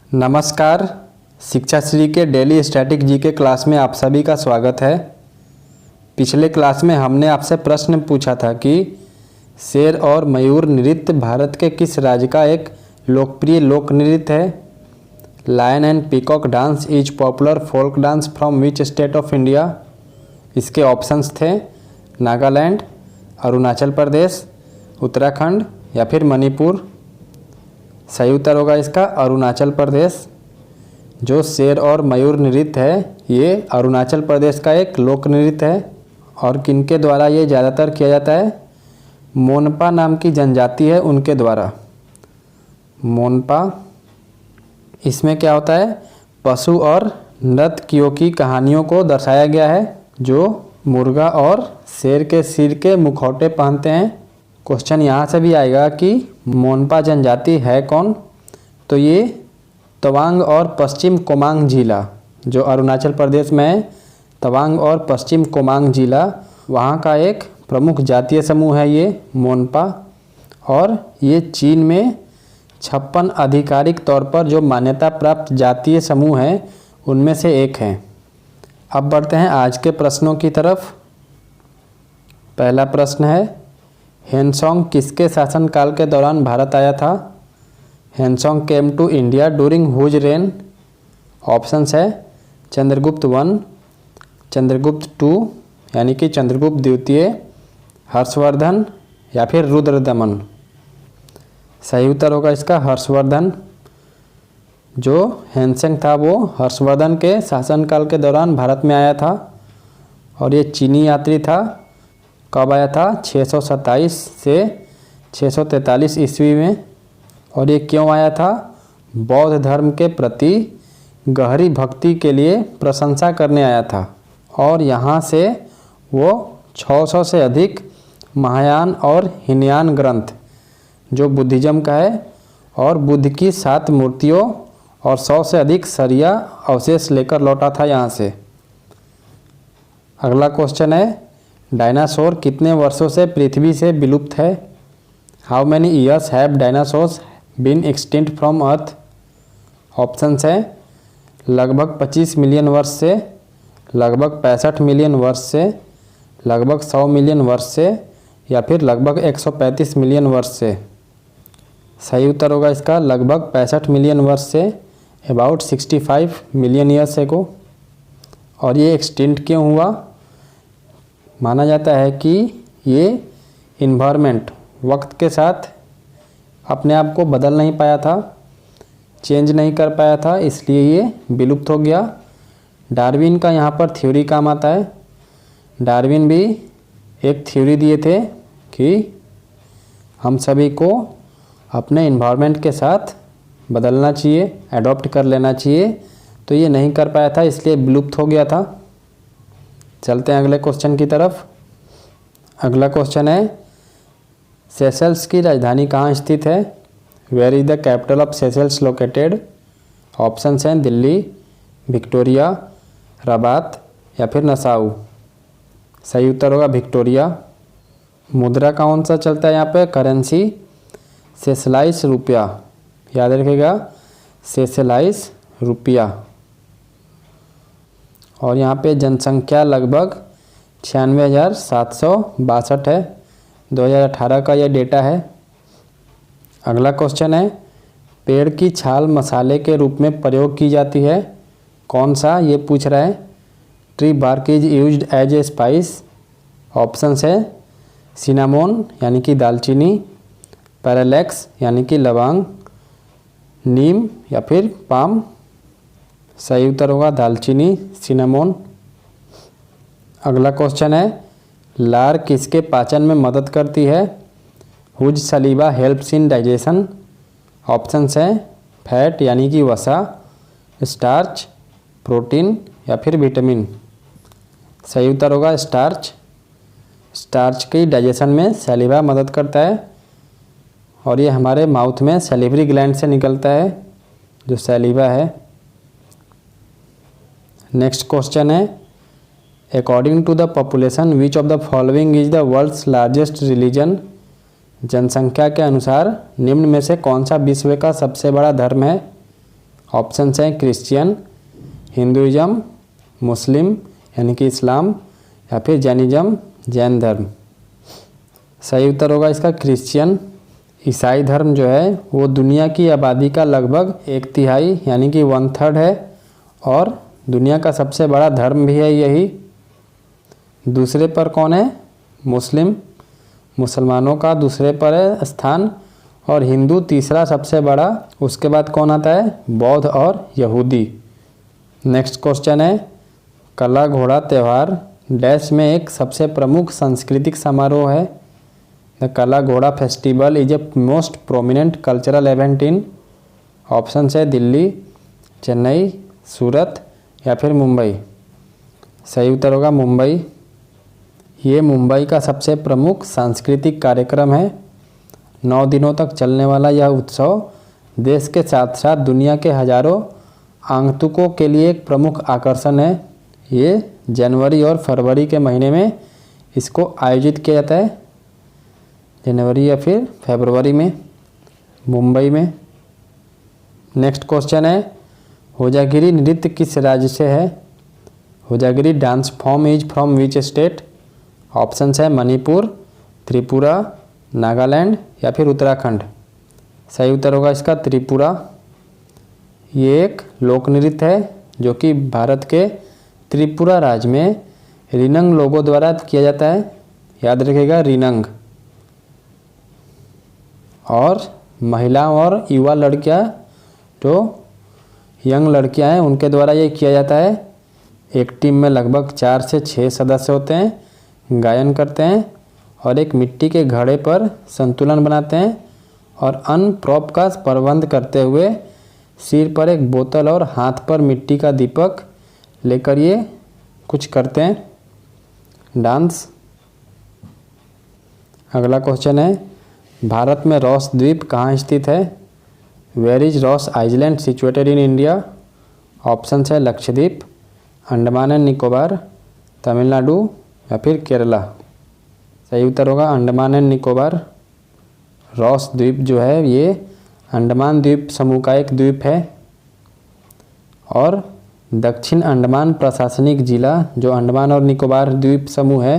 नमस्कार। शिक्षा श्री के डेली स्टैटिक जीके क्लास में आप सभी का स्वागत है। पिछले क्लास में हमने आपसे प्रश्न पूछा था कि शेर और मयूर नृत्य भारत के किस राज्य का एक लोकप्रिय लोक नृत्य है। Lion and peacock dance is popular folk dance from which state of India. इसके ऑप्शंस थे नागालैंड, अरुणाचल प्रदेश, उत्तराखंड या फिर मणिपुर। सही उत्तर होगा इसका अरुणाचल प्रदेश। जो शेर और मयूर नृत्य है ये अरुणाचल प्रदेश का एक लोक नृत्य है और किनके द्वारा ये ज़्यादातर किया जाता है, मोनपा नाम की जनजाति है उनके द्वारा। मोनपा, इसमें क्या होता है, पशु और नर्तकियों की कहानियों को दर्शाया गया है जो मुर्गा और शेर के सिर के मुखौटे पहनते हैं। क्वेश्चन यहाँ से भी आएगा कि मोनपा जनजाति है कौन, तो ये तवांग और पश्चिम कोमांग जिला जो अरुणाचल प्रदेश में है, तवांग और पश्चिम कोमांग जिला, वहाँ का एक प्रमुख जातीय समूह है ये मोनपा। और ये चीन में 56 आधिकारिक तौर पर जो मान्यता प्राप्त जातीय समूह हैं उनमें से एक हैं। अब बढ़ते हैं आज के प्रश्नों की तरफ। पहला प्रश्न है, हेनसोंग किसके शासनकाल के दौरान भारत आया था। Hiuen Tsang came to India during whose reign. Options है चंद्रगुप्त 1, चंद्रगुप्त 2 यानी कि चंद्रगुप्त द्वितीय, हर्षवर्धन या फिर रुद्रदमन। सही उत्तर होगा इसका हर्षवर्धन। जो हेनसेंग था वो हर्षवर्धन के शासनकाल के दौरान भारत में आया था और ये चीनी यात्री था। कब आया था, 627 से 643 ईस्वी में। और ये क्यों आया था, बौद्ध धर्म के प्रति गहरी भक्ति के लिए प्रशंसा करने आया था। और यहाँ से वो 600 से अधिक महायान और हीनयान ग्रंथ जो बुद्धिज्म का है और बुद्ध की 7 मूर्तियों और 100 से अधिक सरिया अवशेष लेकर लौटा था यहाँ से। अगला क्वेश्चन है, डायनासोर कितने वर्षों से पृथ्वी से विलुप्त है। How many years have dinosaurs been extinct from earth. Options हैं लगभग 25 मिलियन वर्ष से, लगभग 65 मिलियन वर्ष से, लगभग 100 मिलियन वर्ष से या फिर लगभग 135 मिलियन वर्ष से। सही उत्तर होगा इसका लगभग 65 मिलियन वर्ष से, अबाउट 65 मिलियन ईयर्स एगो। और ये एक्सटिंक्ट क्यों हुआ, माना जाता है कि ये इन्वायरमेंट वक्त के साथ अपने आप को बदल नहीं पाया था, चेंज नहीं कर पाया था, इसलिए ये विलुप्त हो गया। डार्विन का यहाँ पर थ्योरी काम आता है। डार्विन भी एक थ्योरी दिए थे कि हम सभी को अपने इन्वायरमेंट के साथ बदलना चाहिए, एडॉप्ट कर लेना चाहिए, तो ये नहीं कर पाया था इसलिए विलुप्त हो गया था। चलते हैं अगले क्वेश्चन की तरफ। अगला क्वेश्चन है, सेशल्स की राजधानी कहाँ स्थित है। Where is the capital of Seychelles located. Options हैं दिल्ली, विक्टोरिया, रबात या फिर नसाउ। सही उत्तर होगा विक्टोरिया। मुद्रा कौन सा चलता है यहाँ पे, करेंसी सेशलाइस रुपया, याद रखिएगा सेशलाइस रुपया। और यहाँ पे जनसंख्या लगभग 96,762 है। 2018 का यह डेटा है। अगला क्वेश्चन है, पेड़ की छाल मसाले के रूप में प्रयोग की जाती है, कौन सा, ये पूछ रहा है। Tree bark is used as a spice. Options है सिनामोन यानी कि दालचीनी, पैरालैक्स यानी कि लवंग, नीम या फिर पाम। सही उत्तर होगा दालचीनी, सिनामोन। अगला क्वेश्चन है, लार किसके पाचन में मदद करती है। Whose saliva helps in digestion. Options हैं फैट यानी कि वसा, स्टार्च, प्रोटीन या फिर विटामिन। सही उत्तर होगा स्टार्च। स्टार्च की डाइजेशन में सलीवा मदद करता है और ये हमारे माउथ में सैलिवरी ग्लैंड से निकलता है जो सैलिवा है। नेक्स्ट क्वेश्चन है, according to the population which of the following is the world's largest religion. जनसंख्या के अनुसार निम्न में से कौन सा विश्व का सबसे बड़ा धर्म है। ऑप्शन हैं क्रिश्चियन, हिंदुइज्म, मुस्लिम यानी कि इस्लाम, या फिर जैनिज्म जैन धर्म। सही उत्तर होगा इसका क्रिश्चियन। ईसाई धर्म जो है वो दुनिया की आबादी का लगभग 1/3 यानी कि 1/3 है और दुनिया का सबसे बड़ा धर्म भी है यही। दूसरे पर कौन है? मुस्लिम, मुसलमानों का दूसरे पर है स्थान, और हिंदू तीसरा सबसे बड़ा। उसके बाद कौन आता है? बौद्ध और यहूदी। नेक्स्ट क्वेश्चन है कला घोड़ा त्यौहार डैश में एक सबसे प्रमुख सांस्कृतिक समारोह है। द कला घोड़ा festival is a most prominent cultural event in. Option है दिल्ली, चेन्नई, सूरत या फिर मुंबई। सही उत्तर होगा मुंबई। ये मुंबई का सबसे प्रमुख सांस्कृतिक कार्यक्रम है। 9 दिनों तक चलने वाला यह उत्सव देश के साथ साथ दुनिया के हजारों आगंतुकों के लिए एक प्रमुख आकर्षण है। ये जनवरी और फरवरी के महीने में इसको आयोजित किया जाता है, जनवरी या फिर फरवरी में, मुंबई में। नेक्स्ट क्वेश्चन है होजागिरी नृत्य किस राज्य से है? Hojagiri dance form is from which state? Option है मणिपुर, त्रिपुरा, नागालैंड या फिर उत्तराखंड। सही उत्तर होगा इसका त्रिपुरा। ये एक लोक नृत्य है जो कि भारत के त्रिपुरा राज्य में रिनंग लोगों द्वारा किया जाता है। याद रखिएगा रिनंग। और महिलाओं और युवा लड़कियां जो यंग लड़कियां हैं उनके द्वारा ये किया जाता है। एक टीम में लगभग 4 से 6 सदस्य होते हैं, गायन करते हैं और एक मिट्टी के घड़े पर संतुलन बनाते हैं और अन्न प्रॉप का प्रबंध करते हुए सिर पर एक बोतल और हाथ पर मिट्टी का दीपक लेकर ये कुछ करते हैं डांस। अगला क्वेश्चन है भारत में रॉस द्वीप कहाँ स्थित है? Where is Ross island situated in India? Option है लक्षद्वीप, अंडमान एंड निकोबार, तमिलनाडु या फिर केरला। सही उत्तर होगा अंडमान एंड निकोबार। रॉस द्वीप जो है ये अंडमान द्वीप समूह का एक द्वीप है और दक्षिण अंडमान प्रशासनिक जिला जो अंडमान और निकोबार द्वीप समूह है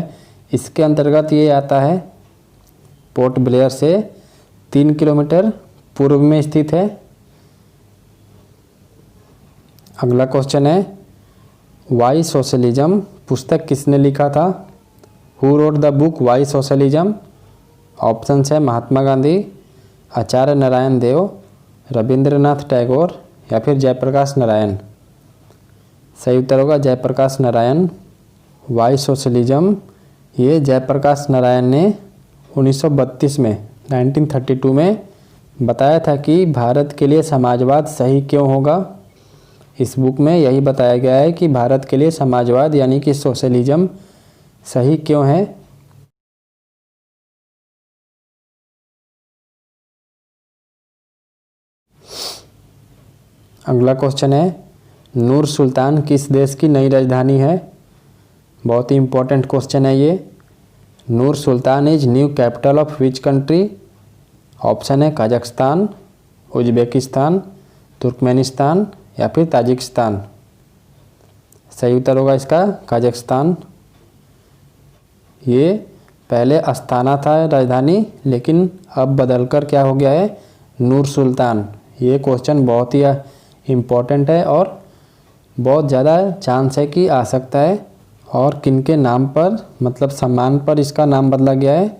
इसके अंतर्गत ये आता है। पोर्ट ब्लेयर से 3 किलोमीटर पूर्व में स्थित है। अगला क्वेश्चन है वाई सोशलिज्म पुस्तक किसने लिखा था? Who wrote the book why socialism? Option है महात्मा गांधी, आचार्य नारायण देव, रविंद्रनाथ टैगोर या फिर जयप्रकाश नारायण। सही उत्तर होगा जयप्रकाश नारायण। वाई सोशलिज्म ये जयप्रकाश नारायण ने 1932 में 1932 में बताया था कि भारत के लिए समाजवाद सही क्यों होगा। इस बुक में यही बताया गया है कि भारत के लिए समाजवाद यानी कि सोशलिज्म सही क्यों है। अगला क्वेश्चन है नूर सुल्तान किस देश की नई राजधानी है? बहुत ही इंपॉर्टेंट क्वेश्चन है ये। Nur Sultan is new capital of which country? Option है कजाकिस्तान, उज्बेकिस्तान, तुर्कमेनिस्तान या फिर ताजिकिस्तान। सही उत्तर होगा इसका कजाकिस्तान। ये पहले अस्ताना था राजधानी लेकिन अब बदलकर क्या हो गया है नूर सुल्तान। ये क्वेश्चन बहुत ही इम्पोर्टेंट है और बहुत ज़्यादा चांस है कि आ सकता है। और किनके नाम पर मतलब सम्मान पर इसका नाम बदला गया है?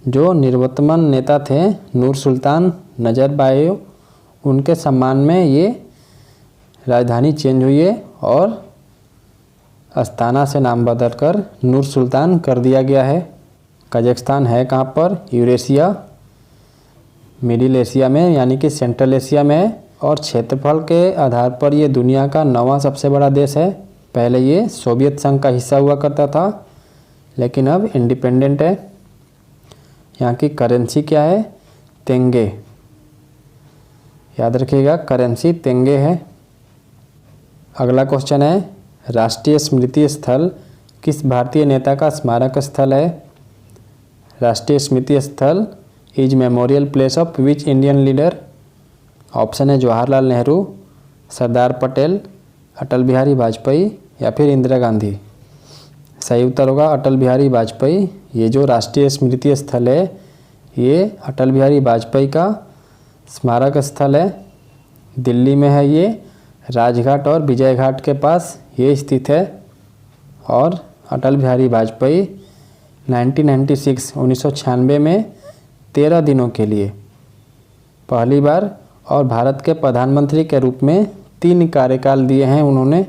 जो निवर्तमान नेता थे नूर सुल्तान नजरबायव उनके सम्मान में ये राजधानी चेंज हुई है और अस्ताना से नाम बदलकर नूर सुल्तान कर दिया गया है। कजाकिस्तान है कहाँ पर? यूरेशिया, मिडिल एशिया में यानी कि सेंट्रल एशिया में है और क्षेत्रफल के आधार पर ये दुनिया का 9वां सबसे बड़ा देश है। पहले ये सोवियत संघ का हिस्सा हुआ करता था लेकिन अब इंडिपेंडेंट है। यहाँ की करेंसी क्या है? तेंगे। याद रखिएगा करेंसी तेंगे है। अगला क्वेश्चन है राष्ट्रीय स्मृति स्थल किस भारतीय नेता का स्मारक स्थल है? राष्ट्रीय स्मृति स्थल is memorial place of which Indian leader? Option है जवाहरलाल नेहरू, सरदार पटेल, अटल बिहारी वाजपेयी या फिर इंदिरा गांधी। सही उत्तर होगा अटल बिहारी वाजपेयी। ये जो राष्ट्रीय स्मृति स्थल है ये अटल बिहारी वाजपेयी का स्मारक स्थल है। दिल्ली में है ये, राजघाट और विजय घाट के पास ये स्थित है। और अटल बिहारी वाजपेयी 1996 में 13 दिनों के लिए पहली बार और भारत के प्रधानमंत्री के रूप में 3 कार्यकाल दिए हैं उन्होंने।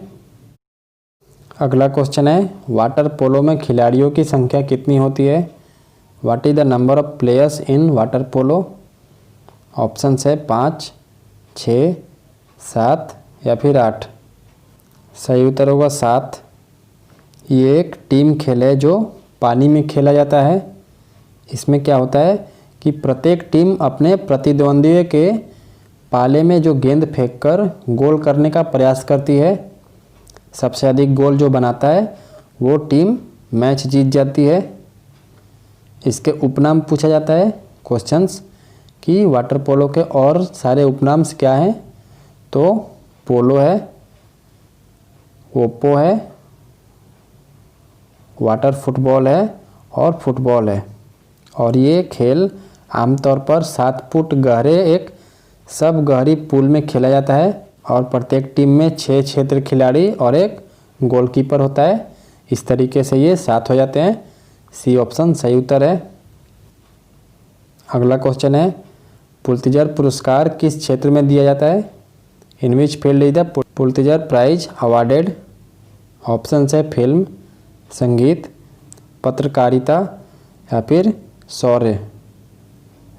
अगला क्वेश्चन है वाटर पोलो में खिलाड़ियों की संख्या कितनी होती है? What is the number of players in water polo? Option है 5, 6, 7 या फिर 8। सही उत्तर होगा 7। ये एक टीम खेल है जो पानी में खेला जाता है। इसमें क्या होता है कि प्रत्येक टीम अपने प्रतिद्वंदी के पाले में जो गेंद फेंककर गोल करने का प्रयास करती है। सबसे अधिक गोल जो बनाता है वो टीम मैच जीत जाती है। इसके उपनाम पूछा जाता है क्वेश्चंस कि वाटर पोलो के और सारे उपनाम क्या हैं? तो पोलो है, ओप्पो है, वाटर फुटबॉल है और फुटबॉल है। और ये खेल आमतौर पर 7 फुट गहरे एक सब गहरी पूल में खेला जाता है और प्रत्येक टीम में 6 क्षेत्र खिलाड़ी और एक गोलकीपर होता है। इस तरीके से ये 7 हो जाते हैं। सी ऑप्शन सही उत्तर है। अगला क्वेश्चन है पुलित्जर पुरस्कार किस क्षेत्र में दिया जाता है? In which field is the Pulitzer prize awarded? Option है फिल्म, संगीत, पत्रकारिता या फिर शौर्य।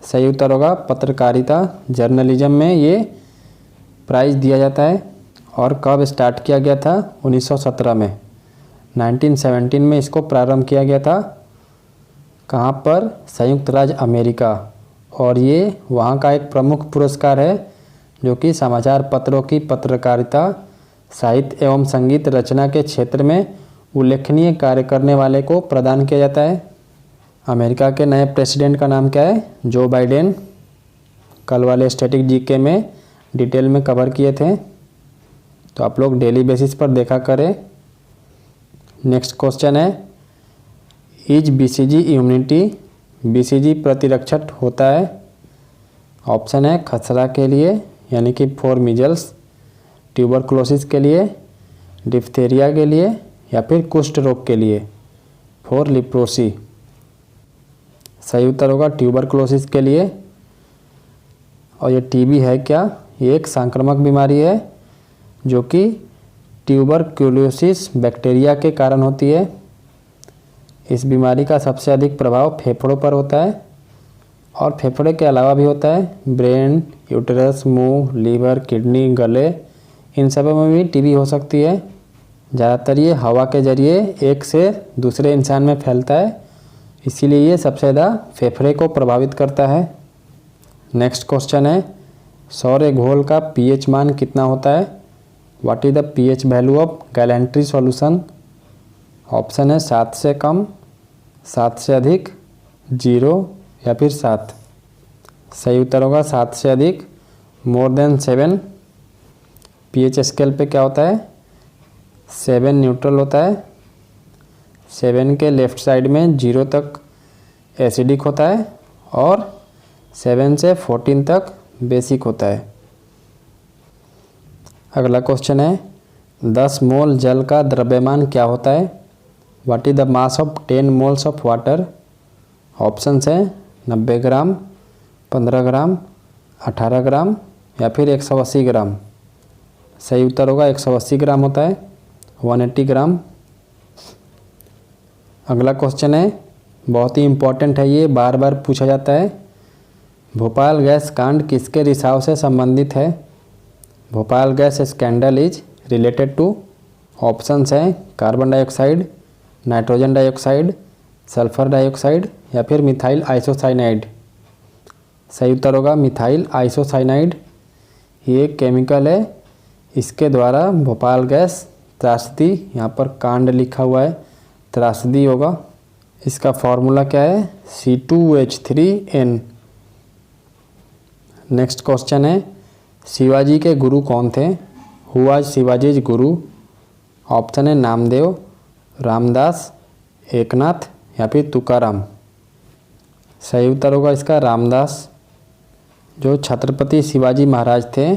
सही उत्तर होगा पत्रकारिता। जर्नलिज्म में ये प्राइज़ दिया जाता है। और कब स्टार्ट किया गया था? 1917 में। 1917 में इसको प्रारंभ किया गया था। कहाँ पर? संयुक्त राज्य अमेरिका। और ये वहाँ का एक प्रमुख पुरस्कार है जो कि समाचार पत्रों की पत्रकारिता, साहित्य एवं संगीत रचना के क्षेत्र में उल्लेखनीय कार्य करने वाले को प्रदान किया जाता है। अमेरिका के नए प्रेसिडेंट का नाम क्या है? Joe Biden. कल वाले स्टैटिक जीके में डिटेल में कवर किए थे, तो आप लोग डेली बेसिस पर देखा करें। नेक्स्ट क्वेश्चन है इज बीसीजी इम्यूनिटी? बीसीजी प्रतिरक्षक होता है। ऑप्शन है खसरा के लिए यानी कि फॉर मीजल्स, ट्यूबरकुलोसिस के लिए, डिप्थेरिया के लिए या फिर कुष्ठ रोग के लिए, फॉर लिप्रोसी। सही उत्तर होगा ट्यूबरकुलोसिस के लिए। और ये टीबी है क्या? ये एक संक्रामक बीमारी है जो कि ट्यूबरकुलोसिस बैक्टीरिया के कारण होती है। इस बीमारी का सबसे अधिक प्रभाव फेफड़ों पर होता है और फेफड़े के अलावा भी होता है ब्रेन, यूटेरस, मुंह, लीवर, किडनी, गले, इन सब में भी टीबी हो सकती है। ज़्यादातर ये हवा के जरिए एक से दूसरे इंसान में फैलता है, इसीलिए ये सबसे ज़्यादा फेफड़े को प्रभावित करता है। नेक्स्ट क्वेश्चन है सौर घोल का पीएच मान कितना होता है? What is the pH value of gallantry solution? Option है 7 से कम, 7 से अधिक, 0 या फिर 7। सही उत्तर होगा 7 से अधिक, मोर देन 7। पीएच स्केल पे क्या होता है? 7 न्यूट्रल होता है। 7 के लेफ्ट साइड में 0 तक एसिडिक होता है और 7 से 14 तक बेसिक होता है। अगला क्वेश्चन है 10 मोल जल का द्रव्यमान क्या होता है? What is the mass of 10 moles of water? Options हैं 90 ग्राम, 15 ग्राम, 18 ग्राम या फिर 180 ग्राम। सही उत्तर होगा 180 ग्राम होता है, 180 ग्राम। अगला क्वेश्चन है बहुत ही इम्पोर्टेंट है, ये बार बार पूछा जाता है। भोपाल गैस कांड किसके रिसाव से संबंधित है? Bhopal gas scandal is related to. Options हैं carbon dioxide, nitrogen dioxide, sulphur dioxide या फिर मिथाइल आइसोसाइनाइड। सही उत्तर होगा मिथाइल आइसोसाइनाइड। ये केमिकल है, इसके द्वारा भोपाल गैस त्रासदी, यहाँ पर कांड लिखा हुआ है, त्रासदी होगा। इसका फॉर्मूला क्या है? C2H3N। नेक्स्ट क्वेश्चन है शिवाजी के गुरु कौन थे? Who was Shivaji's Guru? Option है नामदेव, रामदास, एकनाथ या फिर तुकाराम। सही उत्तर होगा इसका रामदास। जो छत्रपति शिवाजी महाराज थे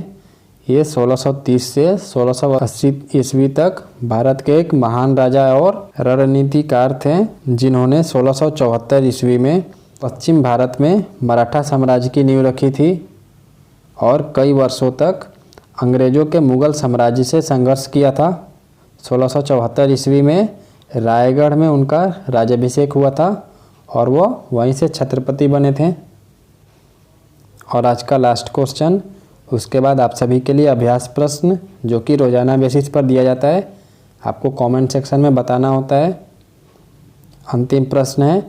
ये 1630 से 1680 ईस्वी तक भारत के एक महान राजा और रणनीतिकार थे, जिन्होंने 1674 ईस्वी में पश्चिम भारत में मराठा साम्राज्य की नींव रखी थी और कई वर्षों तक अंग्रेज़ों के मुग़ल साम्राज्य से संघर्ष किया था। 1674 ईस्वी में रायगढ़ में उनका राज्याभिषेक हुआ था और वो वहीं से छत्रपति बने थे। और आज का लास्ट क्वेश्चन, उसके बाद आप सभी के लिए अभ्यास प्रश्न जो कि रोज़ाना बेसिस पर दिया जाता है, आपको कमेंट सेक्शन में बताना होता है। अंतिम प्रश्न है,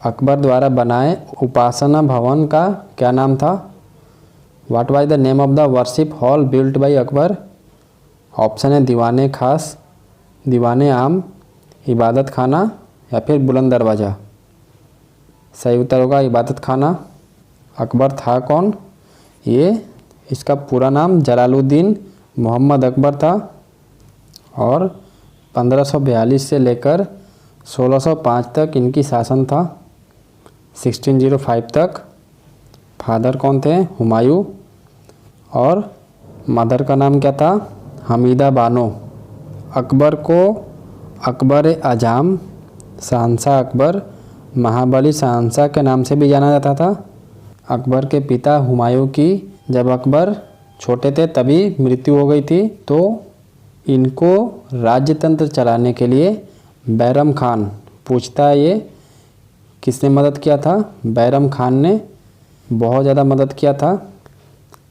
अकबर द्वारा बनाए उपासना भवन का क्या नाम था? What was the name of the worship hall built by Akbar? Option है दीवाने खास, दीवाने आम, इबादत खाना या फिर बुलंद दरवाज़ा। सही उत्तर होगा इबादत खाना। अकबर था कौन? ये इसका पूरा नाम जलालुद्दीन मोहम्मद अकबर था और 1542 से लेकर 1605 तक इनकी शासन था, 1605 तक। फादर कौन थे? हुमायूं। और मदर का नाम क्या था? हमीदा बानो। अकबर को अकबर आजम, शहंशाह अकबर, महाबली शहंशाह के नाम से भी जाना जाता था। अकबर के पिता हुमायूं की जब अकबर छोटे थे तभी मृत्यु हो गई थी, तो इनको राज्यतंत्र चलाने के लिए बैरम खान पूछता है ये किसने मदद किया था? बैरम खान ने बहुत ज़्यादा मदद किया था।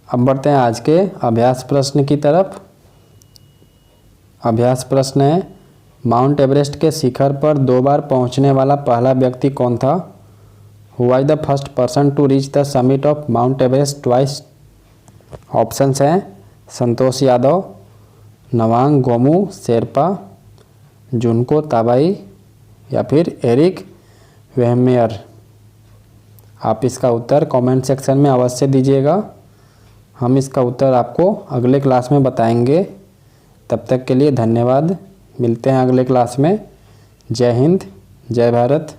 अब बढ़ते हैं आज के अभ्यास प्रश्न की तरफ। अभ्यास प्रश्न है, माउंट एवरेस्ट के शिखर पर 2 बार पहुंचने वाला पहला व्यक्ति कौन था? Who was the first person to reach the summit of Mount Everest twice? Options हैं संतोष यादव, नवांग गोमू शेरपा, जुनको ताबाई या फिर एरिक वेहमेयर। आप इसका उत्तर कमेंट सेक्शन में अवश्य दीजिएगा। हम इसका उत्तर आपको अगले क्लास में बताएंगे। तब तक के लिए धन्यवाद। मिलते हैं अगले क्लास में। जय हिंद, जय भारत।